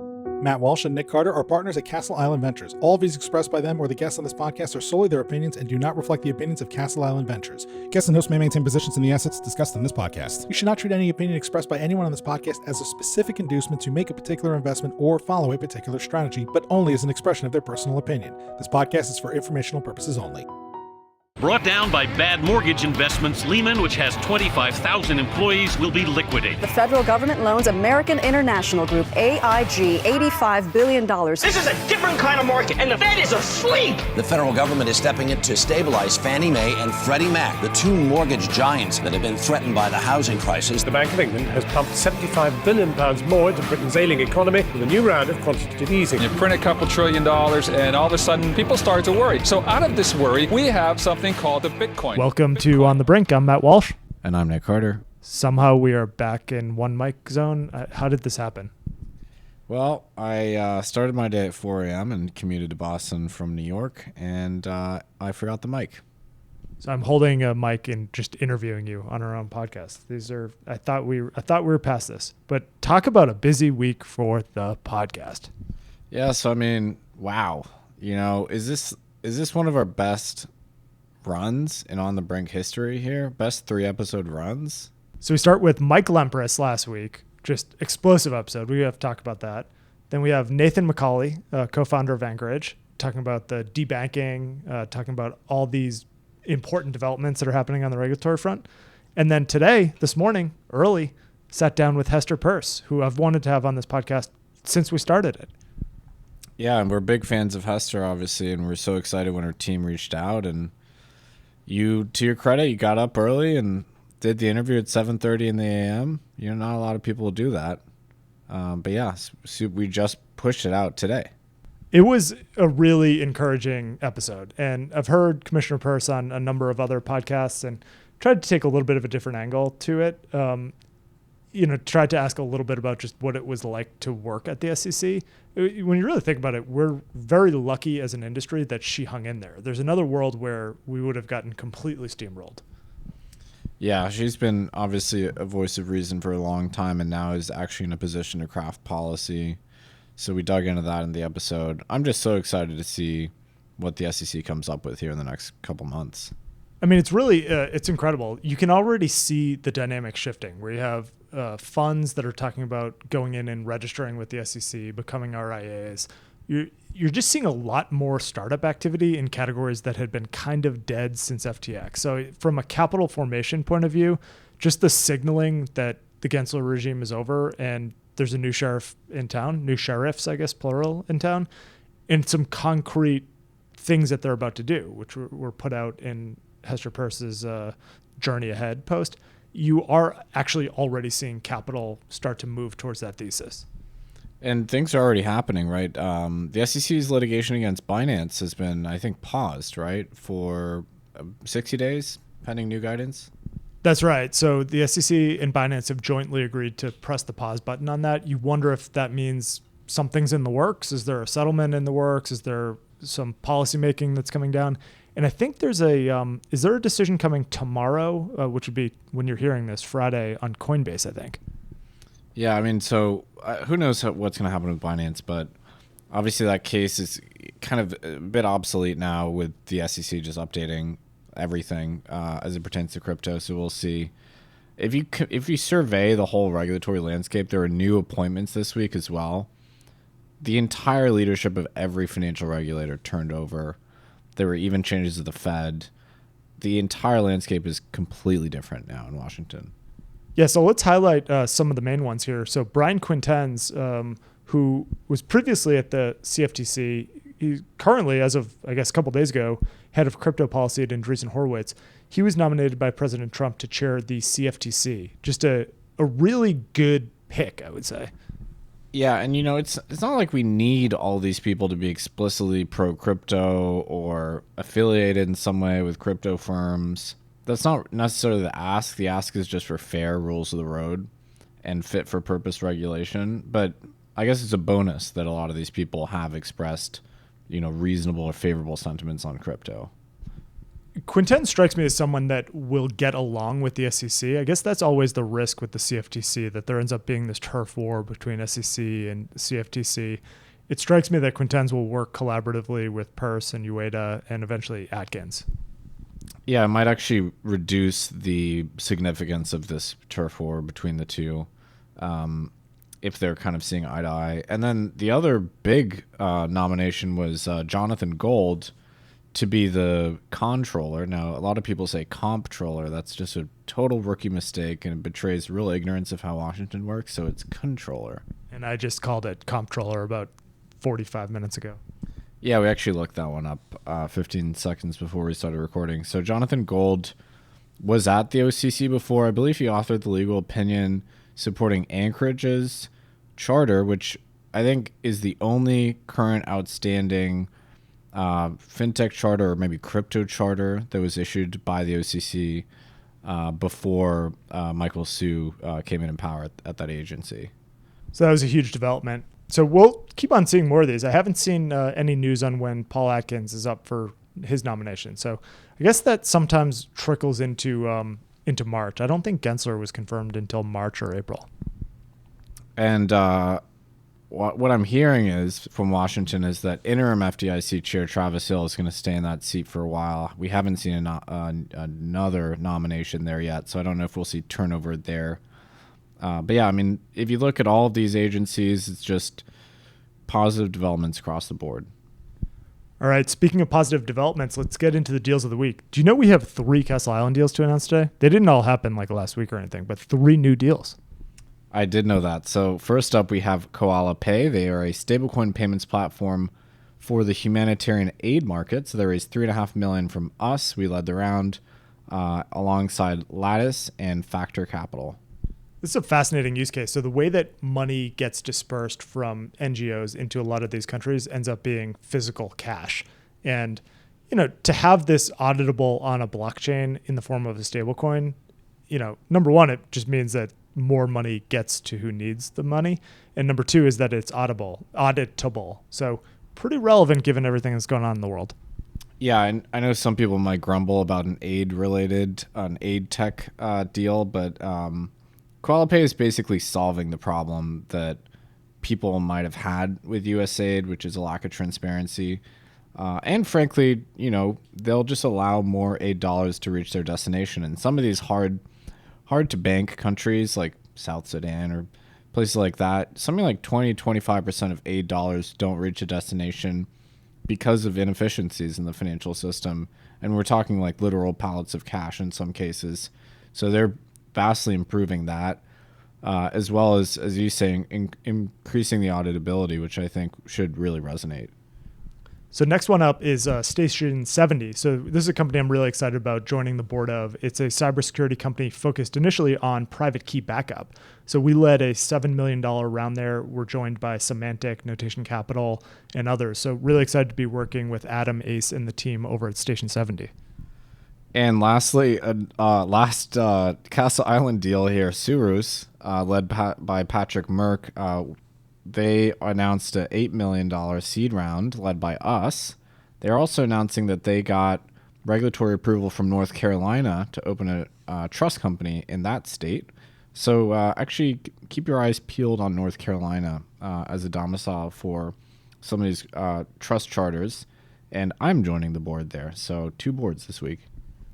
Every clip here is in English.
Matt Walsh and Nick Carter are partners at Castle Island Ventures. All views expressed by them or the guests on this podcast are solely their opinions and do not reflect the opinions of Castle Island Ventures. Guests and hosts may maintain positions in the assets discussed in this podcast. You should not treat any opinion expressed by anyone on this podcast as a specific inducement to make a particular investment or follow a particular strategy, but only as an expression of their personal opinion. This podcast is for informational purposes only. Brought down by bad mortgage investments, Lehman, which has 25,000 employees, will be liquidated. The federal government loans American International Group, AIG, $85 billion. This is a different kind of market, and the Fed is asleep. The federal government is stepping in to stabilize Fannie Mae and Freddie Mac, the two mortgage giants that have been threatened by the housing crisis. The Bank of England has pumped £75 billion more into Britain's ailing economy with a new round of quantitative easing. You print a couple $1 trillion, and all of a sudden, people start to worry. So out of this worry, we have something called the Bitcoin. Welcome to On the Brink. I'm Matt Walsh. And I'm Nick Carter. Somehow we are back in one mic zone. How did this happen? Well, I started my day at 4 a.m. and commuted to Boston from New York, and I forgot the mic. So I'm holding a mic and just interviewing you on our own podcast. I thought we were past this, but talk about a busy week for the podcast. Yeah. So I mean, wow. You know, is this one of our best runs in On the Brink history here? Best 3-episode runs? So we start with Mike Lempress last week. Just explosive episode. We have to talk about that. Then we have Nathan McCauley, co-founder of Anchorage, talking about the debanking, talking about all these important developments that are happening on the regulatory front. And then today, this morning, early, sat down with Hester Peirce, who I've wanted to have on this podcast since we started it. Yeah, and we're big fans of Hester, obviously, and we're so excited when her team reached out. And you, to your credit, you got up early and did the interview at 7:30 in the a.m. You know, not a lot of people do that. But yeah, so we just pushed it out today. It was a really encouraging episode. And I've heard Commissioner Peirce on a number of other podcasts and tried to take a little bit of a different angle to it. Tried to ask a little bit about just what it was like to work at the SEC. When you really think about it, we're very lucky as an industry that she hung in there. There's another world where we would have gotten completely steamrolled. Yeah, she's been obviously a voice of reason for a long time and now is actually in a position to craft policy. So we dug into that in the episode. I'm just so excited to see what the SEC comes up with here in the next couple months. I mean, it's really, it's incredible. You can already see the dynamic shifting where you have funds that are talking about going in and registering with the SEC, becoming RIAs. You're just seeing a lot more startup activity in categories that had been kind of dead since FTX. So from a capital formation point of view, just the signaling that the Gensler regime is over and there's a new sheriff in town, new sheriffs, I guess, plural, in town, and some concrete things that they're about to do, which were put out in Hester Peirce's Journey Ahead post. You are actually already seeing capital start to move towards that thesis. And things are already happening, right? The SEC's litigation against Binance has been, I think, paused, right, for 60 days, pending new guidance? That's right. So the SEC and Binance have jointly agreed to press the pause button on that. You wonder if that means something's in the works. Is there a settlement in the works? Is there some policymaking that's coming down? And I think there's is there a decision coming tomorrow, which would be when you're hearing this, Friday, on Coinbase, I think. Yeah, I mean, so who knows what's going to happen with Binance, but obviously that case is kind of a bit obsolete now with the SEC just updating everything as it pertains to crypto. So we'll see. If you survey the whole regulatory landscape, there are new appointments this week as well. The entire leadership of every financial regulator turned over. There were even changes to the Fed. The entire landscape is completely different now in Washington. Yeah, so let's highlight some of the main ones here. So Brian Quintenz, who was previously at the CFTC, he's currently, as of, I guess, a couple days ago, head of crypto policy at Andreessen Horowitz. He was nominated by President Trump to chair the CFTC. Just a really good pick, I would say. Yeah, and you know, it's not like we need all these people to be explicitly pro-crypto or affiliated in some way with crypto firms. That's not necessarily the ask. The ask is just for fair rules of the road and fit for purpose regulation. But I guess it's a bonus that a lot of these people have expressed, you know, reasonable or favorable sentiments on crypto. Quintenz strikes me as someone that will get along with the SEC. I guess that's always the risk with the CFTC, that there ends up being this turf war between SEC and CFTC. It strikes me that Quintenz will work collaboratively with Peirce and Ueda and eventually Atkins. Yeah, it might actually reduce the significance of this turf war between the two if they're kind of seeing eye to eye. And then the other big nomination was Jonathan Gould to be the controller. Now, a lot of people say comptroller. That's just a total rookie mistake, and it betrays real ignorance of how Washington works, so it's controller. And I just called it comptroller about 45 minutes ago. Yeah, we actually looked that one up 15 seconds before we started recording. So Jonathan Gould was at the OCC before. I believe he authored the legal opinion supporting Anchorage's charter, which I think is the only current outstanding fintech charter or maybe crypto charter that was issued by the OCC before Michael Hsu came in power at that agency. So that was a huge development. So we'll keep on seeing more of these. I haven't seen any news on when Paul Atkins is up for his nomination. So I guess that sometimes trickles into March. I don't think Gensler was confirmed until March or April. And what I'm hearing is from Washington is that interim FDIC chair Travis Hill is going to stay in that seat for a while. We haven't seen another nomination there yet, so I don't know if we'll see turnover there. But yeah, I mean, if you look at all of these agencies, it's just positive developments across the board. All right, speaking of positive developments, let's get into the deals of the week. Do you know we have 3 Castle Island deals to announce today? They didn't all happen like last week or anything, but 3 new deals. I did know that. So first up, we have Koala Pay. They are a stablecoin payments platform for the humanitarian aid market. So they raised $3.5 million from us. We led the round alongside Lattice and Factor Capital. This is a fascinating use case. So the way that money gets dispersed from NGOs into a lot of these countries ends up being physical cash. And, to have this auditable on a blockchain in the form of a stablecoin, number one, it just means that more money gets to who needs the money. And number 2 is that it's auditable. So pretty relevant given everything that's going on in the world. Yeah, and I know some people might grumble about an aid tech deal, but KoalaPay is basically solving the problem that people might have had with USAID, which is a lack of transparency. And frankly, they'll just allow more aid dollars to reach their destination. And some of these hard to bank countries like South Sudan or places like that, something like 20-25% of aid dollars don't reach a destination because of inefficiencies in the financial system. And we're talking like literal pallets of cash in some cases. So they're vastly improving that, as well as you saying, increasing the auditability, which I think should really resonate. So next one up is Station 70. So this is a company I'm really excited about joining the board of. It's a cybersecurity company focused initially on private key backup. So we led a $7 million round there. We're joined by Semantic, Notation Capital, and others. So really excited to be working with Adam, Ace, and the team over at Station 70. And lastly, last Castle Island deal here, Surus, led by Patrick Merck. They announced an $8 million seed round led by us. They're also announcing that they got regulatory approval from North Carolina to open a trust company in that state. So actually keep your eyes peeled on North Carolina as a domicile for some of these trust charters. And I'm joining the board there. So 2 boards this week.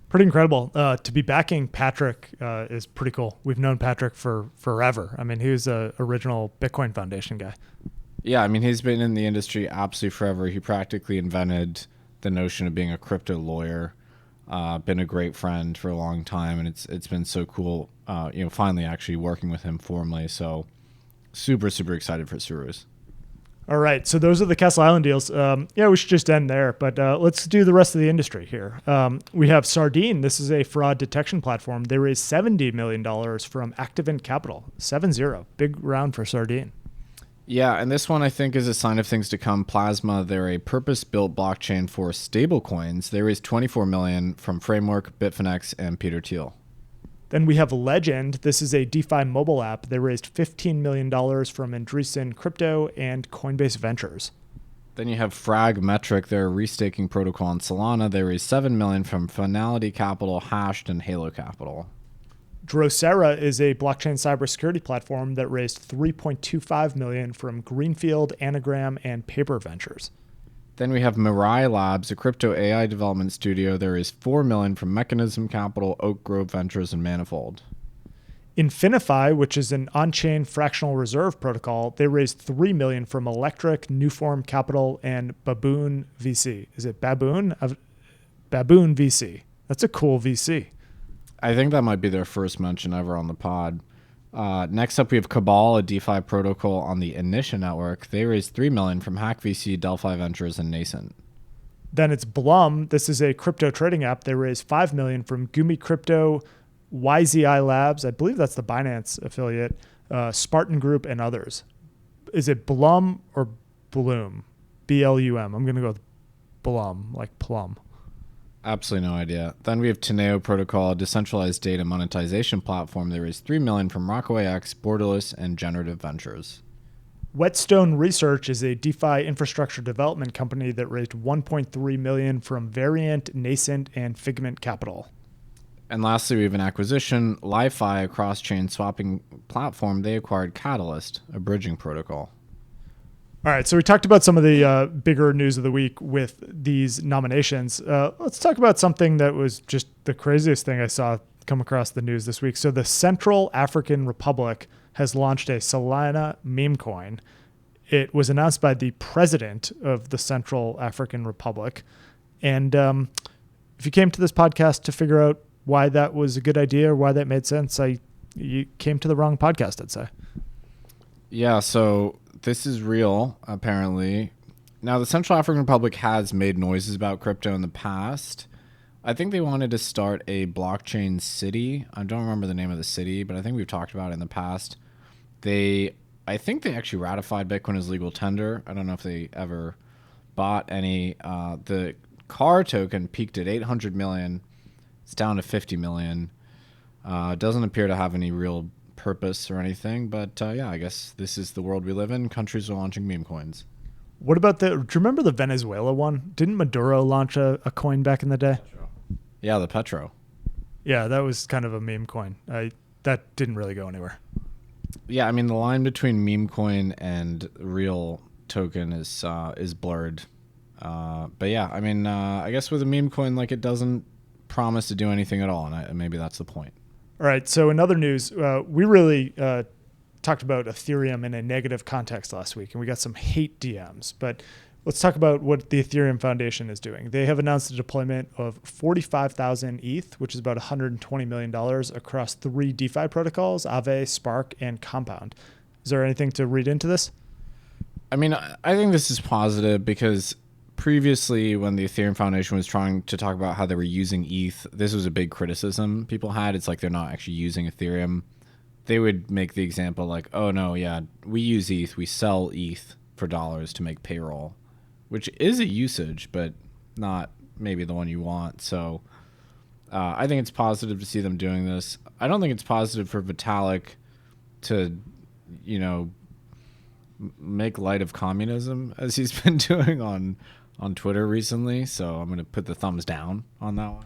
Pretty incredible. To be backing Patrick is pretty cool. We've known Patrick for forever. I mean, he was an original Bitcoin Foundation guy. Yeah, I mean, he's been in the industry absolutely forever. He practically invented the notion of being a crypto lawyer. Been a great friend for a long time, and it's been so cool, finally actually working with him formally. So super, super excited for Surus. All right, so those are the Castle Island deals. We should just end there, but let's do the rest of the industry here. We have Sardine. This is a fraud detection platform. They raised $70 million from Activent Capital, 7-0. Big round for Sardine. Yeah, and this one I think is a sign of things to come. Plasma, they're a purpose-built blockchain for stablecoins. They raised $24 million from Framework, Bitfinex, and Peter Thiel. Then we have Legend. This is a DeFi mobile app. They raised $15 million from Andreessen Crypto and Coinbase Ventures. Then you have Fragmetric, their restaking protocol on Solana. They raised $7 million from Finality Capital, Hashed, and Halo Capital. Drosera is a blockchain cybersecurity platform that raised $3.25 million from Greenfield, Anagram, and Paper Ventures. Then we have Mirai Labs, a crypto AI development studio. There is $4 million from Mechanism Capital, Oak Grove Ventures, and Manifold. Infinify, which is an on-chain fractional reserve protocol, they raised $3 million from Electric, Newform Capital, and Baboon VC. Is it Baboon? Baboon VC. That's a cool VC. I think that might be their first mention ever on the pod. Next up, we have Cabal, a DeFi protocol on the Initia network. They raised $3 million from Hack VC, Delphi Ventures, and Nascent. Then it's Blum. This is a crypto trading app. They raised $5 million from Gumi Crypto, YZI Labs, I believe that's the Binance affiliate, Spartan Group, and others. Is it Blum or Bloom? B-L-U-M. I'm going to go with Blum, like plum. Absolutely no idea. Then we have Teneo Protocol, a decentralized data monetization platform. They raised $3 million from Rockaway X, Borderless, and Generative Ventures. Whetstone Research is a DeFi infrastructure development company that raised $1.3 million from Variant, Nascent, and Figment Capital. And lastly, we have an acquisition, Li-Fi, a cross-chain swapping platform. They acquired Catalyst, a bridging protocol. All right, so we talked about some of the bigger news of the week with these nominations. Let's talk about something that was just the craziest thing I saw come across the news this week. So the Central African Republic has launched a Solana meme coin. It was announced by the president of the Central African Republic. And if you came to this podcast to figure out why that was a good idea or why that made sense, you came to the wrong podcast, I'd say. Yeah, so this is real, apparently. Now, the Central African Republic has made noises about crypto in the past. I think they wanted to start a blockchain city. I don't remember the name of the city, but I think we've talked about it in the past. I think they actually ratified Bitcoin as legal tender. I don't know if they ever bought any. The CAR token peaked at 800 million. It's down to 50 million. It doesn't appear to have any real purpose or anything, but yeah, I guess this is the world we live in. Countries are launching meme coins. What about do you remember the Venezuela one? Didn't Maduro launch a coin back in the day? Yeah, the Petro. Yeah, that was kind of a meme coin. That didn't really go anywhere. Yeah, I mean, the line between meme coin and real token is blurred. But yeah, I mean, I guess with a meme coin, like, it doesn't promise to do anything at all, and maybe that's the point. All right, so in other news, we really talked about Ethereum in a negative context last week, and we got some hate DMs. But let's talk about what the Ethereum Foundation is doing. They have announced a deployment of 45,000 ETH, which is about $120 million across 3 DeFi protocols, Aave, Spark, and Compound. Is there anything to read into this? I mean, I think this is positive because previously, when the Ethereum Foundation was trying to talk about how they were using ETH, this was a big criticism people had. It's like they're not actually using Ethereum. They would make the example like, oh, no, yeah, we use ETH. We sell ETH for dollars to make payroll, which is a usage, but not maybe the one you want. So I think it's positive to see them doing this. I don't think it's positive for Vitalik to, make light of communism as he's been doing on Twitter recently. So I'm going to put the thumbs down on that one.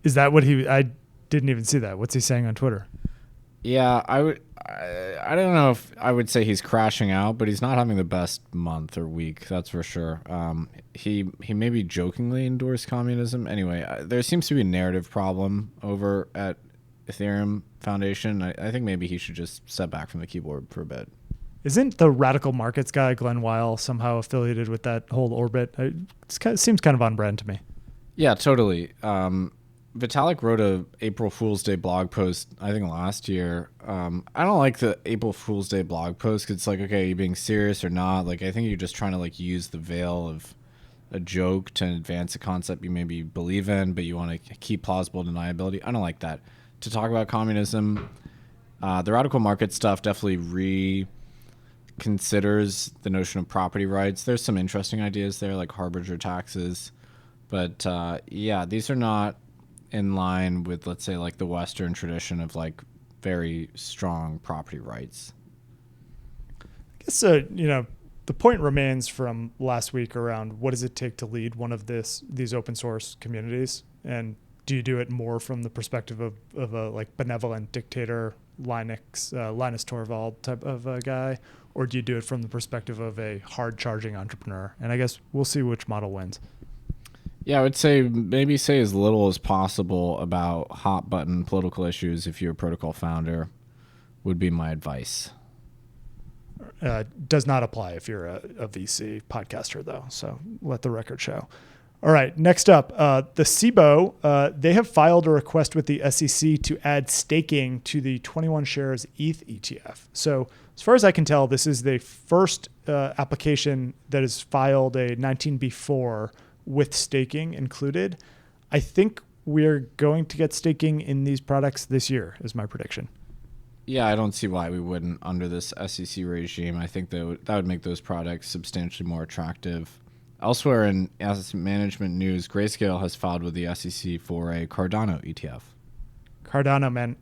Is that what I didn't even see that. What's he saying on Twitter? Yeah, I don't know if I would say he's crashing out, but he's not having the best month or week, that's for sure. He maybe jokingly endorsed communism. Anyway, there seems to be a narrative problem over at Ethereum Foundation. I think maybe he should just step back from the keyboard for a bit. Isn't the radical markets guy, Glenn Weil, somehow affiliated with that whole orbit? It seems kind of on brand to me. Yeah, totally. Vitalik wrote a April Fool's Day blog post, I think last year. I don't like the April Fool's Day blog post because it's like, okay, are you being serious or not? Like, I think you're just trying to like use the veil of a joke to advance a concept you maybe believe in, but you want to keep plausible deniability. I don't like that. To talk about communism, the radical market stuff definitely reconsiders the notion of property rights. There's some interesting ideas there, like harbinger taxes. But yeah, these are not in line with, let's say, like the Western tradition of like very strong property rights. I guess, the point remains from last week around what does it take to lead one of these open source communities, and do you do it more from the perspective of a like benevolent dictator, Linus Torvald type of a guy, or do you do it from the perspective of a hard charging entrepreneur? And I guess we'll see which model wins. Yeah, I would say maybe say as little as possible about hot button political issues if you're a protocol founder would be my advice. Does not apply if you're a VC podcaster, though. So let the record show. All right, next up, the CBOE, they have filed a request with the SEC to add staking to the 21 shares ETH ETF. So as far as I can tell, this is the first application that has filed a 19B4 with staking included. I think we're going to get staking in these products this year, is my prediction. Yeah, I don't see why we wouldn't under this SEC regime. I think that would make those products substantially more attractive. Elsewhere in asset management news, Grayscale has filed with the SEC for a Cardano ETF. Cardano, man,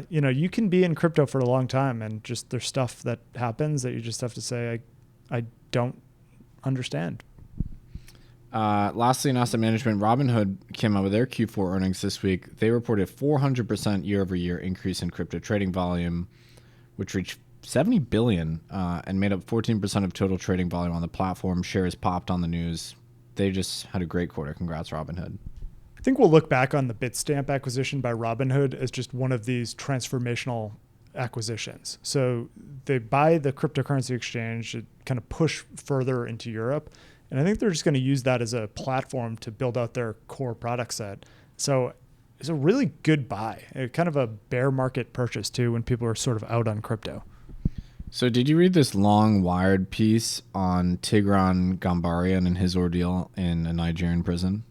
you can be in crypto for a long time, and just there's stuff that happens that you just have to say, I don't understand. Lastly, in asset management, Robinhood came out with their Q4 earnings this week. They reported 400% year-over-year increase in crypto trading volume, which reached $70 billion and made up 14% of total trading volume on the platform. Shares popped on the news. They just had a great quarter. Congrats, Robinhood. I think we'll look back on the Bitstamp acquisition by Robinhood as just one of these transformational acquisitions. So they buy the cryptocurrency exchange to kind of push further into Europe. And I think they're just going to use that as a platform to build out their core product set. So it's a really good buy, kind of a bear market purchase too when people are sort of out on crypto. So did you read this long Wired piece on Tigran Gambaryan and his ordeal in a Nigerian prison?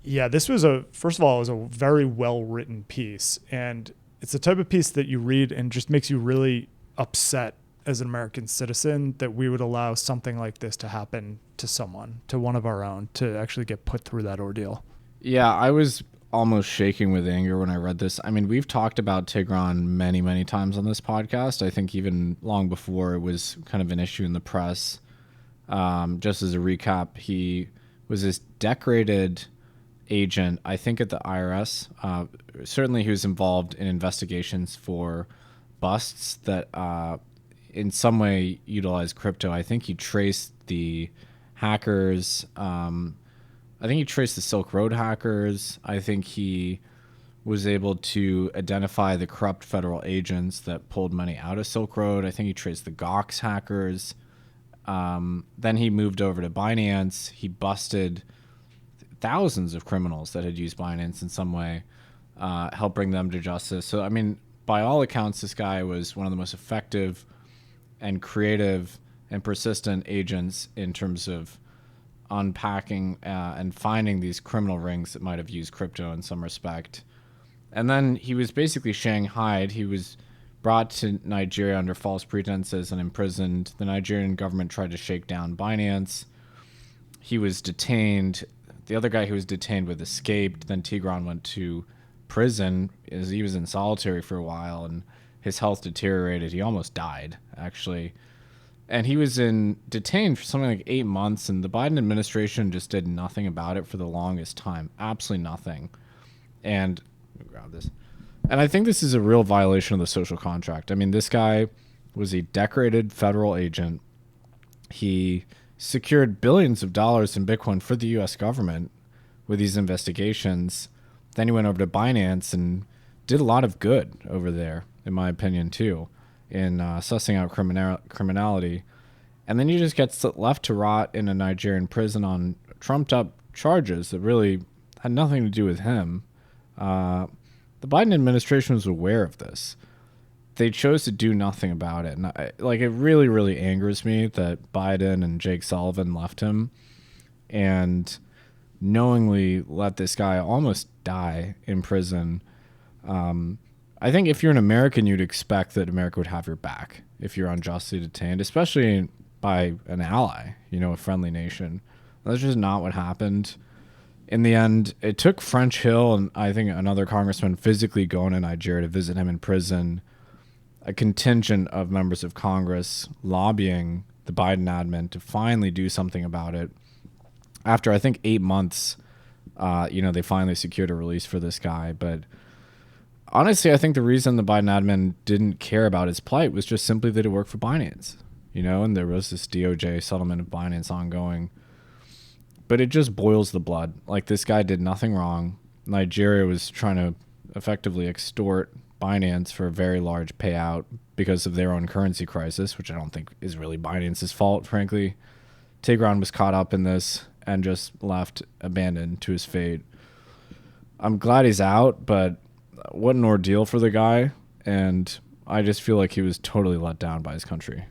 Yeah, this was first of all, it was a very well-written piece. And it's the type of piece that you read and just makes you really upset as an American citizen that we would allow something like this to happen to someone, to one of our own, to actually get put through that ordeal. Yeah, I was almost shaking with anger when I read this. I mean, we've talked about Tigran many, many times on this podcast. I think even long before it was kind of an issue in the press. Just as a recap, he was this decorated agent, I think at the IRS. Certainly he was involved in investigations for busts that in some way utilized crypto. I think he traced the hackers. I think he traced the Silk Road hackers. I think he was able to identify the corrupt federal agents that pulled money out of Silk Road. I think he traced the Gox hackers. Then he moved over to Binance. He busted thousands of criminals that had used Binance in some way, helped bring them to justice. So, I mean, by all accounts, this guy was one of the most effective and creative and persistent agents in terms of unpacking and finding these criminal rings that might have used crypto in some respect. And then he was basically shanghaied. He was brought to Nigeria under false pretenses and imprisoned. The Nigerian government tried to shake down Binance. He was detained. The other guy who was detained with escaped. Then Tigran went to prison. He was in solitary for a while, and his health deteriorated. He almost died, actually. And he was detained for something like 8 months, and the Biden administration just did nothing about it for the longest time. Absolutely nothing. And let me grab this. And I think this is a real violation of the social contract. I mean, this guy was a decorated federal agent. He secured billions of dollars in Bitcoin for the U.S. government with these investigations. Then he went over to Binance and did a lot of good over there, in my opinion, too, in sussing out criminality. And then he just gets left to rot in a Nigerian prison on trumped up charges that really had nothing to do with him. The Biden administration was aware of this. They chose to do nothing about it. And it really, really angers me that Biden and Jake Sullivan left him and knowingly let this guy almost die in prison. I think if you're an American, you'd expect that America would have your back if you're unjustly detained, especially by an ally, a friendly nation. That's just not what happened. In the end, it took French Hill and I think another congressman physically going to Nigeria to visit him in prison, a contingent of members of Congress lobbying the Biden admin to finally do something about it. After, I think, 8 months, they finally secured a release for this guy. But honestly, I think the reason the Biden admin didn't care about his plight was just simply that it worked for Binance, and there was this DOJ settlement of Binance ongoing. But it just boils the blood. Like, this guy did nothing wrong. Nigeria was trying to effectively extort Binance for a very large payout because of their own currency crisis, which I don't think is really Binance's fault, frankly. Tigran was caught up in this and just left abandoned to his fate. I'm glad he's out, but what an ordeal for the guy. And I just feel like he was totally let down by his country.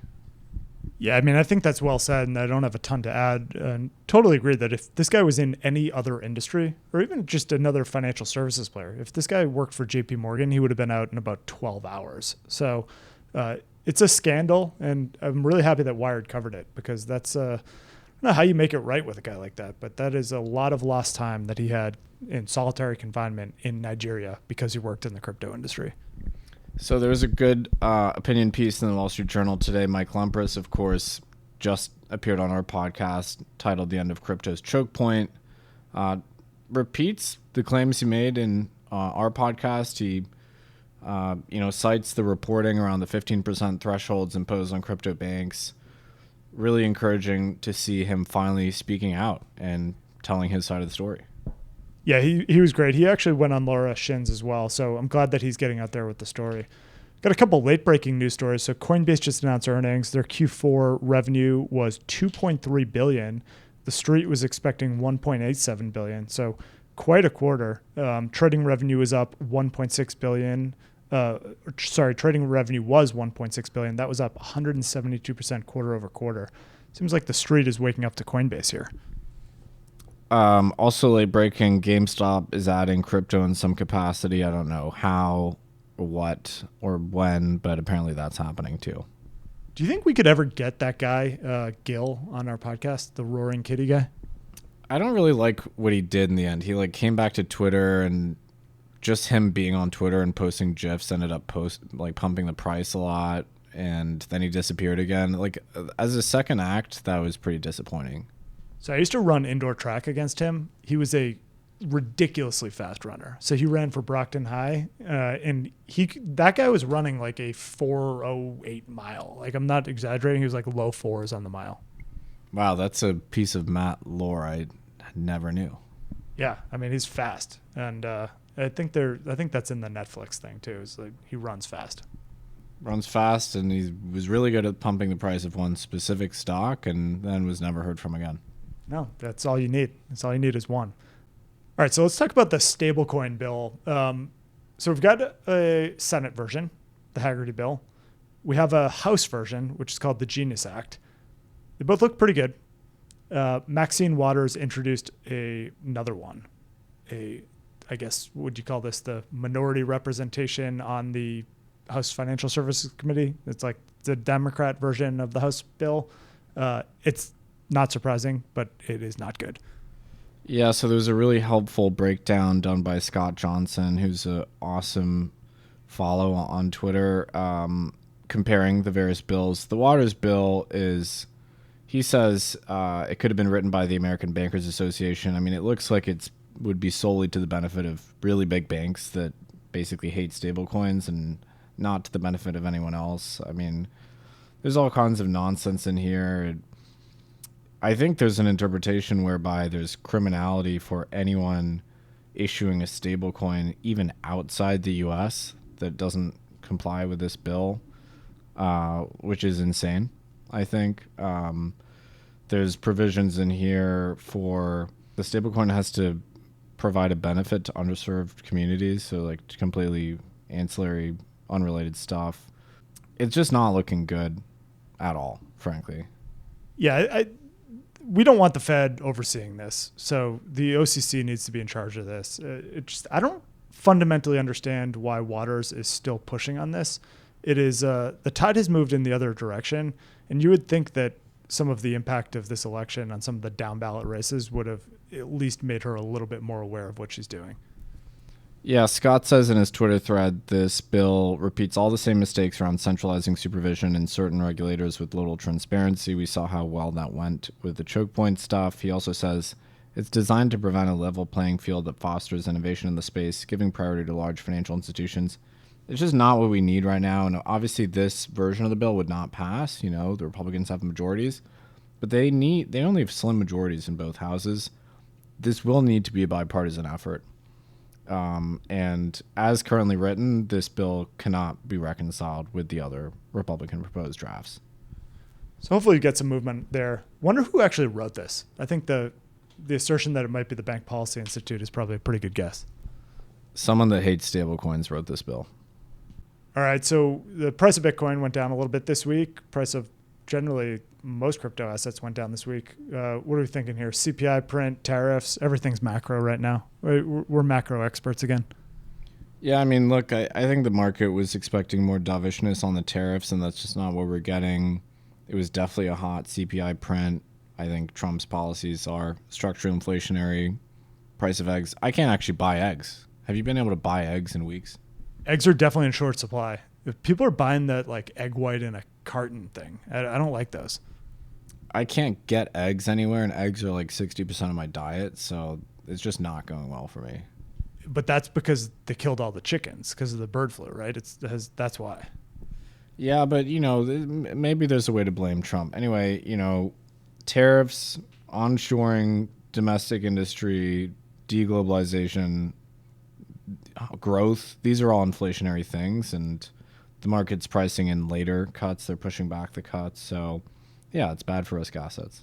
Yeah, I mean, I think that's well said, and I don't have a ton to add. And totally agree that if this guy was in any other industry, or even just another financial services player, if this guy worked for JP Morgan, he would have been out in about 12 hours. So it's a scandal, and I'm really happy that Wired covered it, because that's I don't know how you make it right with a guy like that, but that is a lot of lost time that he had in solitary confinement in Nigeria because he worked in the crypto industry. So there was a good opinion piece in the Wall Street Journal today. Mike Lumpras, of course, just appeared on our podcast titled The End of Crypto's Choke Point. Repeats the claims he made in our podcast. He cites the reporting around the 15% thresholds imposed on crypto banks. Really encouraging to see him finally speaking out and telling his side of the story. Yeah, he was great. He actually went on Laura Shin's as well, so I'm glad that he's getting out there with the story. Got a couple late-breaking news stories. So Coinbase just announced earnings. Their Q4 revenue was $2.3 billion. The street was expecting $1.87 billion, so quite a quarter. Trading revenue was up $1.6 billion. Trading revenue was $1.6 billion. That was up 172% quarter over quarter. Seems like the street is waking up to Coinbase here. Also late breaking, GameStop is adding crypto in some capacity. I don't know how or what or when, but apparently that's happening too. Do you think we could ever get that guy, Gil, on our podcast, the Roaring Kitty guy? I don't really like what he did in the end. He came back to Twitter, and just him being on Twitter and posting GIFs ended up pumping the price a lot, and then he disappeared again. As a second act, that was pretty disappointing. So I used to run indoor track against him. He was a ridiculously fast runner. So he ran for Brockton High, and that guy was running like a 4:08 mile. I'm not exaggerating. He was low fours on the mile. Wow, that's a piece of Matt lore I never knew. Yeah, I mean, he's fast, and I think that's in the Netflix thing too. Is he runs fast. Runs fast, and he was really good at pumping the price of one specific stock, and then was never heard from again. No, that's all you need. That's all you need is one. All right, so let's talk about the stablecoin bill. So we've got a Senate version, the Haggerty bill. We have a House version, which is called the Genius Act. They both look pretty good. Maxine Waters introduced another one. I guess, would you call this the minority representation on the House Financial Services Committee? It's like the Democrat version of the House bill. It's not surprising, but it is not good. Yeah, so there was a really helpful breakdown done by Scott Johnson, who's an awesome follow on Twitter, comparing the various bills. The Waters bill he says it could have been written by the American Bankers Association. I mean, it looks like it would be solely to the benefit of really big banks that basically hate stablecoins and not to the benefit of anyone else. I mean, there's all kinds of nonsense in here. I think there's an interpretation whereby there's criminality for anyone issuing a stablecoin even outside the U.S. that doesn't comply with this bill, which is insane, I think. There's provisions in here for the stablecoin has to provide a benefit to underserved communities, so completely ancillary, unrelated stuff. It's just not looking good at all, frankly. Yeah, we don't want the Fed overseeing this, so the OCC needs to be in charge of this. I don't fundamentally understand why Waters is still pushing on this. It is the tide has moved in the other direction, and you would think that some of the impact of this election on some of the down ballot races would have at least made her a little bit more aware of what she's doing. Yeah, Scott says in his Twitter thread, this bill repeats all the same mistakes around centralizing supervision and certain regulators with little transparency. We saw how well that went with the choke point stuff. He also says it's designed to prevent a level playing field that fosters innovation in the space, giving priority to large financial institutions. It's just not what we need right now. And obviously this version of the bill would not pass. You know, the Republicans have majorities, but they only have slim majorities in both houses. This will need to be a bipartisan effort. And as currently written, this bill cannot be reconciled with the other Republican proposed drafts. So hopefully you get some movement there. Wonder who actually wrote this. I think the assertion that it might be the Bank Policy Institute is probably a pretty good guess. Someone that hates stablecoins wrote this bill. All right, so the price of Bitcoin went down a little bit this week. Price of generally most crypto assets went down this week. What are we thinking here? CPI print, tariffs, everything's macro right now. We're macro experts again. Yeah, I mean, look, I think the market was expecting more dovishness on the tariffs, and that's just not what we're getting. It was definitely a hot CPI print. I think Trump's policies are structurally inflationary. Price of eggs. I can't actually buy eggs. Have you been able to buy eggs in weeks? Eggs are definitely in short supply. If people are buying that like egg white in a carton thing, I don't like those. I can't get eggs anywhere, and eggs are like 60% of my diet, so it's just not going well for me. But that's because they killed all the chickens because of the bird flu, right? That's why. Yeah, but, you know, maybe there's a way to blame Trump. Anyway, you know, tariffs, onshoring, domestic industry, deglobalization, growth, these are all inflationary things, and the market's pricing in later cuts. They're pushing back the cuts. So, yeah, it's bad for risk assets.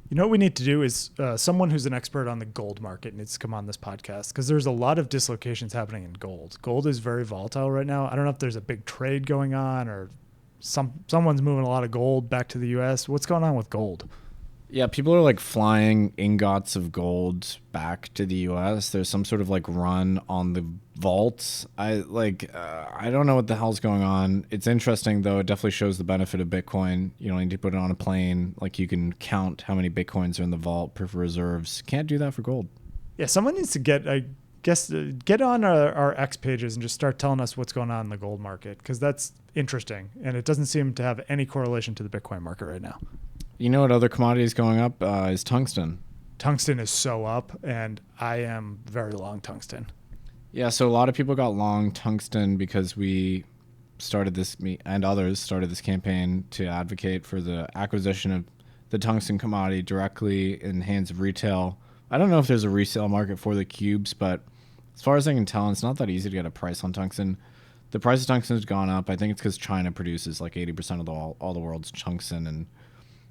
You know what we need to do is someone who's an expert on the gold market needs to come on this podcast because there's a lot of dislocations happening in gold. Gold is very volatile right now. I don't know if there's a big trade going on or someone's moving a lot of gold back to the U.S. What's going on with gold? Yeah, people are like flying ingots of gold back to the U.S. There's some sort of like run on the vaults. I don't know what the hell's going on. It's interesting though. It definitely shows the benefit of Bitcoin. You don't need to put it on a plane. Like you can count how many Bitcoins are in the vault for reserves. Can't do that for gold. Yeah, someone needs to get on our X pages and just start telling us what's going on in the gold market because that's interesting and it doesn't seem to have any correlation to the Bitcoin market right now. You know what other commodity is going up is tungsten. Tungsten is so up, and I am very long tungsten. Yeah, so a lot of people got long tungsten because we started this, and others started this campaign to advocate for the acquisition of the tungsten commodity directly in the hands of retail. I don't know if there's a resale market for the cubes, but as far as I can tell, it's not that easy to get a price on tungsten. The price of tungsten has gone up. I think it's because China produces like 80% of all the world's tungsten, and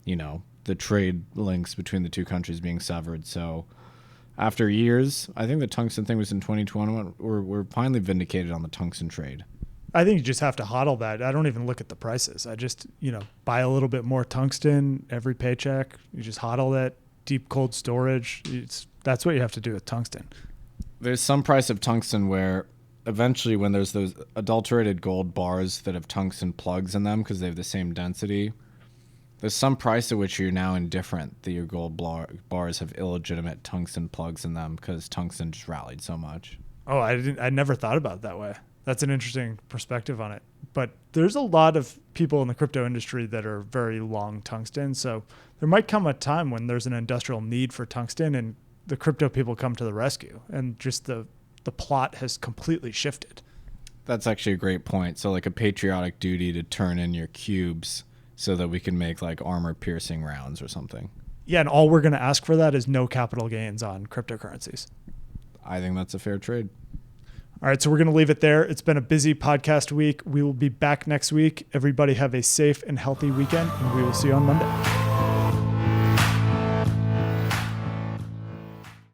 you know, the trade links between the two countries being severed. So after years, I think the tungsten thing was in 2021. We're finally vindicated on the tungsten trade. I think you just have to hodl that. I don't even look at the prices. I just, buy a little bit more tungsten every paycheck. You just hodl that, deep cold storage. That's what you have to do with tungsten. There's some price of tungsten where eventually when there's those adulterated gold bars that have tungsten plugs in them because they have the same density, there's some price at which you're now indifferent that your gold bars have illegitimate tungsten plugs in them because tungsten just rallied so much. Oh, I never thought about it that way. That's an interesting perspective on it. But there's a lot of people in the crypto industry that are very long tungsten. So there might come a time when there's an industrial need for tungsten and the crypto people come to the rescue. And just the plot has completely shifted. That's actually a great point. So like a patriotic duty to turn in your cubes so that we can make like armor-piercing rounds or something. Yeah, and all we're going to ask for that is no capital gains on cryptocurrencies. I think that's a fair trade. All right, so we're going to leave it there. It's been a busy podcast week. We will be back next week. Everybody have a safe and healthy weekend, and we will see you on Monday.